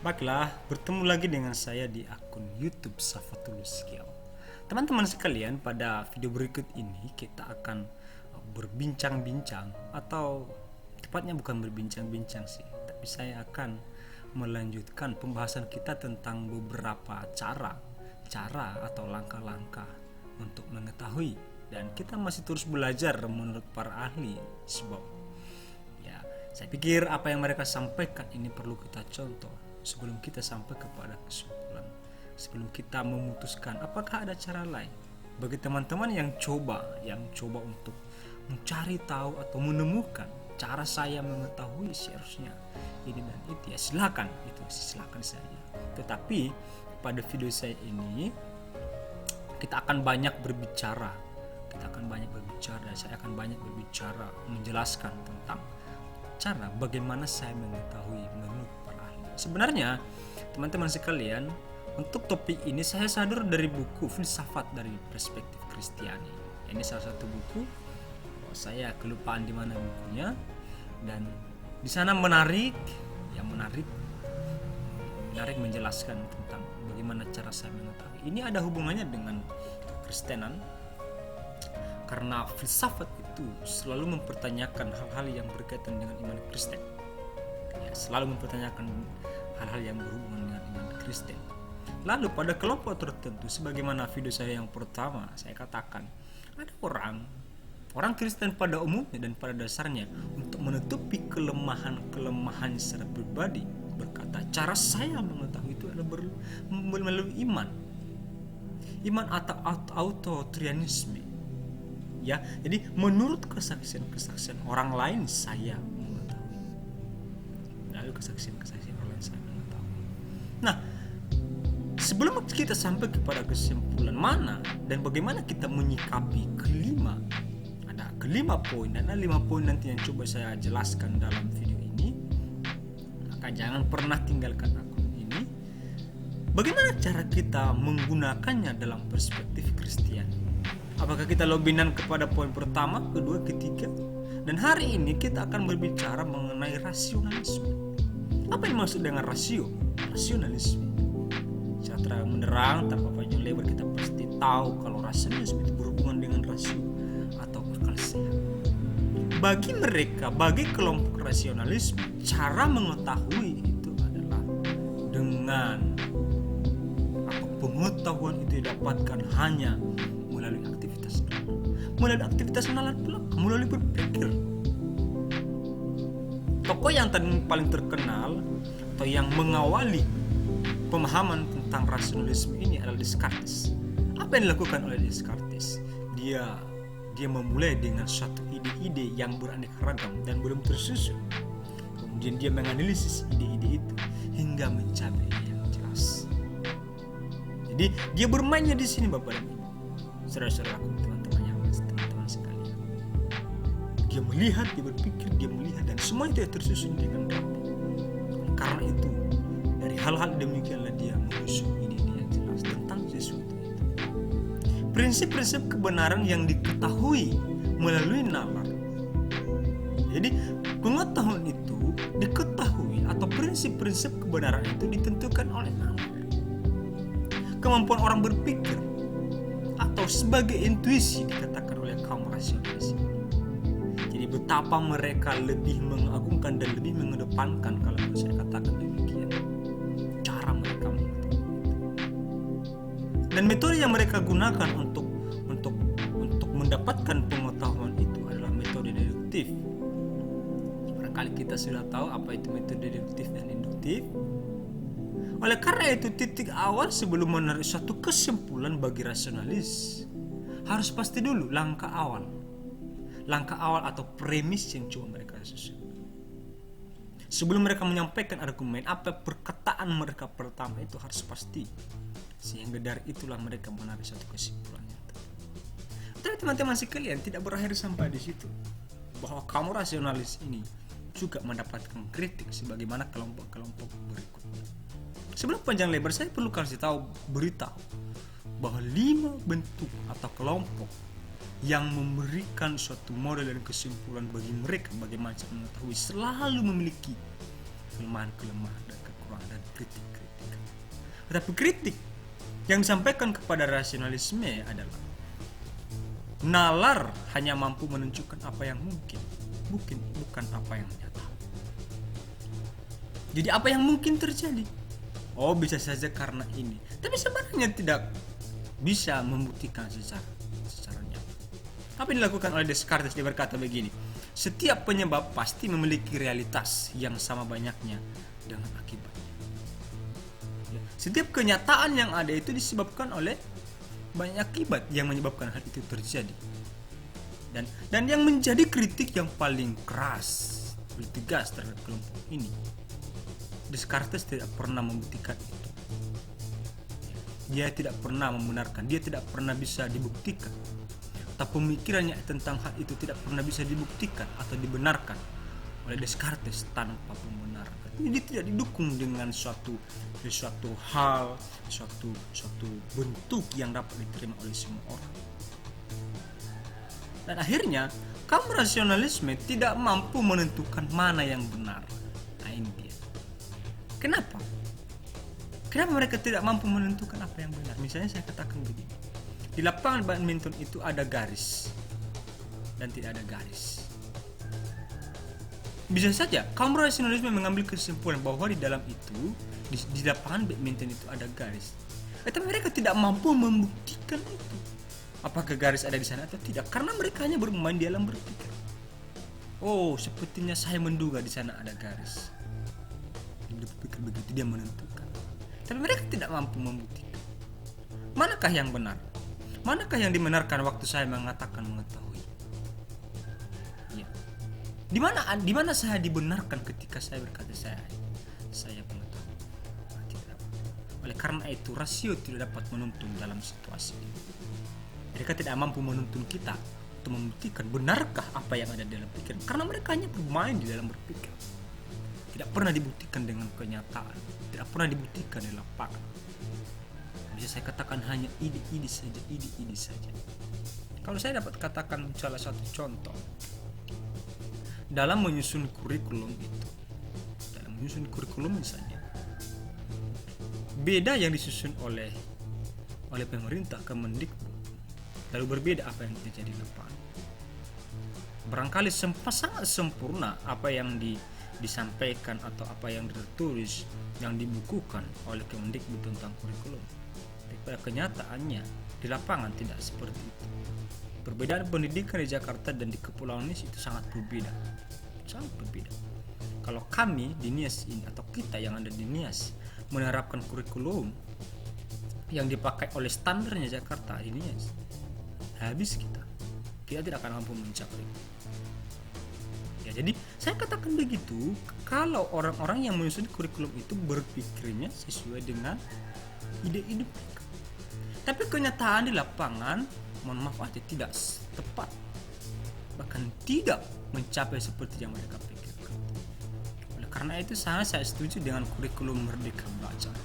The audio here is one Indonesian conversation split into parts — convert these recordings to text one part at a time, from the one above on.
Baiklah, bertemu lagi dengan saya di akun YouTube Safatul Skill. Teman-teman sekalian, pada video berikut ini kita akan berbincang-bincang, atau tepatnya bukan berbincang-bincang sih, tapi saya akan melanjutkan pembahasan kita tentang beberapa cara atau langkah-langkah untuk mengetahui, dan kita masih terus belajar menurut para ahli, sebab ya, saya pikir apa yang mereka sampaikan ini perlu kita contoh sebelum kita sampai kepada kesimpulan, sebelum kita memutuskan apakah ada cara lain. Bagi teman-teman yang coba untuk mencari tahu atau menemukan cara saya mengetahui seharusnya ini dan itu, ya silakan saja. Tetapi pada video saya ini kita akan banyak berbicara dan saya akan banyak berbicara menjelaskan tentang cara bagaimana saya mengetahui menurut para ahli. Sebenarnya teman-teman sekalian, untuk topik ini saya sadar dari buku Filsafat dari Perspektif Kristiani. Ini salah satu buku, saya kelupaan di mana bukunya, dan di sana menarik menjelaskan tentang bagaimana cara saya mengetahui. Ini ada hubungannya dengan kekristenan, karena filsafat itu selalu mempertanyakan hal-hal yang berkaitan dengan iman Kristen. Selalu mempertanyakan hal-hal yang berhubungan dengan iman Kristen. Lalu pada kelompok tertentu, sebagaimana video saya yang pertama saya katakan, ada orang Kristen pada umumnya dan pada dasarnya, untuk menutupi kelemahan secara pribadi, berkata cara saya mengetahui itu adalah melalui iman atau autotrianisme. Ya, jadi menurut kesaksian orang lain saya mengetahui. Lalu kesaksian orang lain saya mengetahui. Nah, sebelum kita sampai kepada kesimpulan mana dan bagaimana kita menyikapi kelima poin, dan ada 5 poin nanti yang coba saya jelaskan dalam video ini, maka jangan pernah tinggalkan akun ini. Bagaimana cara kita menggunakannya dalam perspektif Kristiani? Apakah kita lobinan kepada poin pertama, kedua, ketiga? Dan hari ini kita akan berbicara mengenai rasionalisme. Apa yang maksud dengan rasionalisme? Secara menerang tanpa panjang lebar, kita pasti tahu kalau rasionalisme itu berhubungan dengan rasio atau akal sehat. Bagi kelompok rasionalisme, cara mengetahui itu adalah dengan atau pengetahuan itu didapatkan hanya melalui aktivitas nalar belaka, melalui berpikir. Tokoh yang paling terkenal atau yang mengawali pemahaman tentang rasionalisme ini adalah Descartes. Apa yang dilakukan oleh Descartes? Dia memulai dengan suatu ide-ide yang beraneka ragam dan belum tersusun. Kemudian dia menganalisis ide-ide itu hingga mencapai yang jelas. Jadi dia bermainnya di sini, Bapak dan Ibu, saudara-saudaraku, teman-teman sekalian. Dia melihat, dia berpikir, dia melihat, dan semua itu tersusun dengan rapi. Karena itu, dari hal-hal demikianlah dia menyusun ide-ide yang jelas tentang sesuatu itu. Prinsip-prinsip kebenaran yang diketahui melalui nalar. Jadi pengetahuan itu diketahui, atau prinsip-prinsip kebenaran itu ditentukan oleh nalar. Kemampuan orang berpikir atau sebagai intuisi dikatakan oleh kaum rasionalis. Jadi betapa mereka lebih mengagungkan dan lebih mengedepankan, kalau saya katakan demikian, cara mereka mengetahui. Dan metode yang mereka gunakan untuk mendapatkan pengetahuan itu adalah metode deduktif. Barangkali kita sudah tahu apa itu metode deduktif dan induktif. Oleh karena itu, titik awal sebelum menarik suatu kesimpulan bagi rasionalis harus pasti dulu langkah awal atau premis yang coba mereka susun. Sebelum mereka menyampaikan argumen, apa perkataan mereka pertama itu harus pasti, sehingga dari itulah mereka menarik suatu kesimpulan. Tapi teman-teman sekalian, tidak berakhir sampai di situ, bahwa kaum rasionalis ini juga mendapatkan kritik sebagaimana kelompok-kelompok berikut. Sebelum panjang lebar, saya perlu kasih tahu berita bahwa 5 bentuk atau kelompok yang memberikan suatu model dan kesimpulan bagi mereka bagaimana cara mengetahui selalu memiliki kelemahan dan kekurangan. ruang dan kritik. Tetapi kritik yang disampaikan kepada rasionalisme adalah nalar hanya mampu menunjukkan apa yang mungkin, bukan apa yang nyata. Jadi apa yang mungkin terjadi? Oh, bisa saja karena ini. Tapi sebenarnya tidak bisa membuktikan secara nyata. Apa yang dilakukan oleh Descartes? Dia berkata begini, setiap penyebab pasti memiliki realitas yang sama banyaknya dengan akibatnya. Setiap kenyataan yang ada itu disebabkan oleh banyak akibat yang menyebabkan hal itu terjadi. Dan yang menjadi kritik yang paling keras, paling tegas terhadap kelompok ini, Descartes tidak pernah membuktikan itu. Dia tidak pernah membenarkan, dia tidak pernah bisa dibuktikan. Atau pemikirannya tentang hal itu tidak pernah bisa dibuktikan atau dibenarkan oleh Descartes tanpa pembenaran. Jadi tidak didukung dengan suatu hal, suatu bentuk yang dapat diterima oleh semua orang. Dan akhirnya kaum rasionalisme tidak mampu menentukan mana yang benar. Nah, ini dia. Kenapa mereka tidak mampu menentukan apa yang benar? Misalnya saya katakan begini, di lapangan badminton itu ada garis dan tidak ada garis. Bisa saja kaum rasionalisme mengambil kesimpulan bahwa di dalam itu, di lapangan badminton itu ada garis. Tapi mereka tidak mampu membuktikan itu. Apakah garis ada di sana atau tidak? Karena mereka hanya bermain di alam berpikir. Oh, sepertinya saya menduga di sana ada garis. Dia berpikir begitu, dia menentukan. Tapi mereka tidak mampu membuktikan. Manakah yang benar? Manakah yang dibenarkan waktu saya mengatakan mengetahui? Ya. Di mana saya dibenarkan ketika saya berkata saya mengetahui? Tidak. Oleh karena itu rasio tidak dapat menuntun dalam situasi ini. Mereka tidak mampu menuntun kita untuk membuktikan benarkah apa yang ada di dalam pikiran, karena mereka hanya bermain di dalam berpikir. Tidak pernah dibuktikan dengan kenyataan, tidak pernah dibuktikan di lapangan. Bisa saya katakan hanya ide-ide saja. Kalau saya dapat katakan salah satu contoh dalam menyusun kurikulum itu, misalnya, beda yang disusun oleh pemerintah Kemendikbud, lalu berbeda apa yang terjadi di lapangan. Barangkali sangat sempurna apa yang disampaikan atau apa yang tertulis, yang dibukukan oleh Kemendikbud tentang kurikulum. Pada kenyataannya di lapangan tidak seperti itu. Perbedaan pendidikan di Jakarta dan di Kepulauan Nias itu sangat berbeda. Kalau kami di Nias ini, atau kita yang ada di Nias, menerapkan kurikulum yang dipakai oleh standarnya Jakarta di Nias, habis kita tidak akan mampu mencapai. Ya, jadi saya katakan begitu, kalau orang-orang yang menyusun kurikulum itu berpikirnya sesuai dengan ide-ide mereka. Tapi kenyataan di lapangan, mohon maaf aja, tidak tepat, bahkan tidak mencapai seperti yang mereka pikirkan. Oleh karena itu saya setuju dengan kurikulum Merdeka Belajar.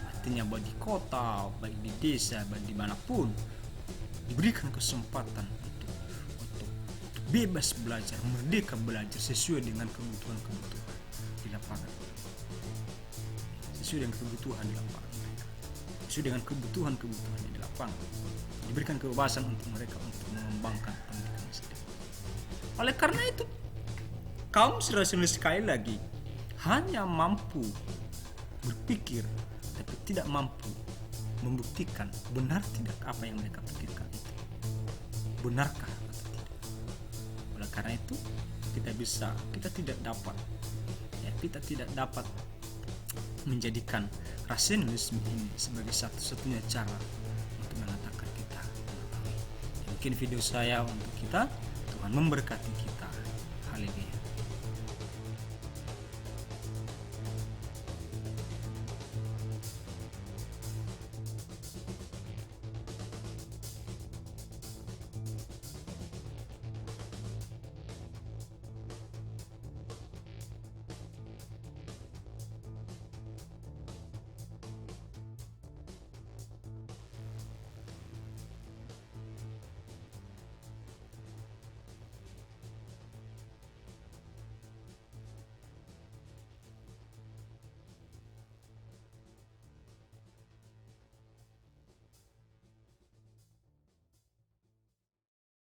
Artinya baik di kota, baik di desa, baik dimanapun, diberikan kesempatan untuk bebas belajar, merdeka belajar sesuai dengan kebutuhan di lapangan. Sesuai dengan kebutuhan di lapangan. Sesuai dengan kebutuhan di lapangan, diberikan kebebasan untuk mereka untuk mengembangkan pendidikan sendiri. Oleh karena itu, kaum rasionalis sekali lagi hanya mampu berpikir, tapi tidak mampu membuktikan benar tidak apa yang mereka pikirkan itu, benarkah atau tidak. Oleh karena itu, kita tidak dapat menjadikan rasionalisme ini sebagai satu-satunya cara untuk mengatakan kita mengetahui. Mungkin video saya untuk kita, Tuhan memberkati kita. Haleluya.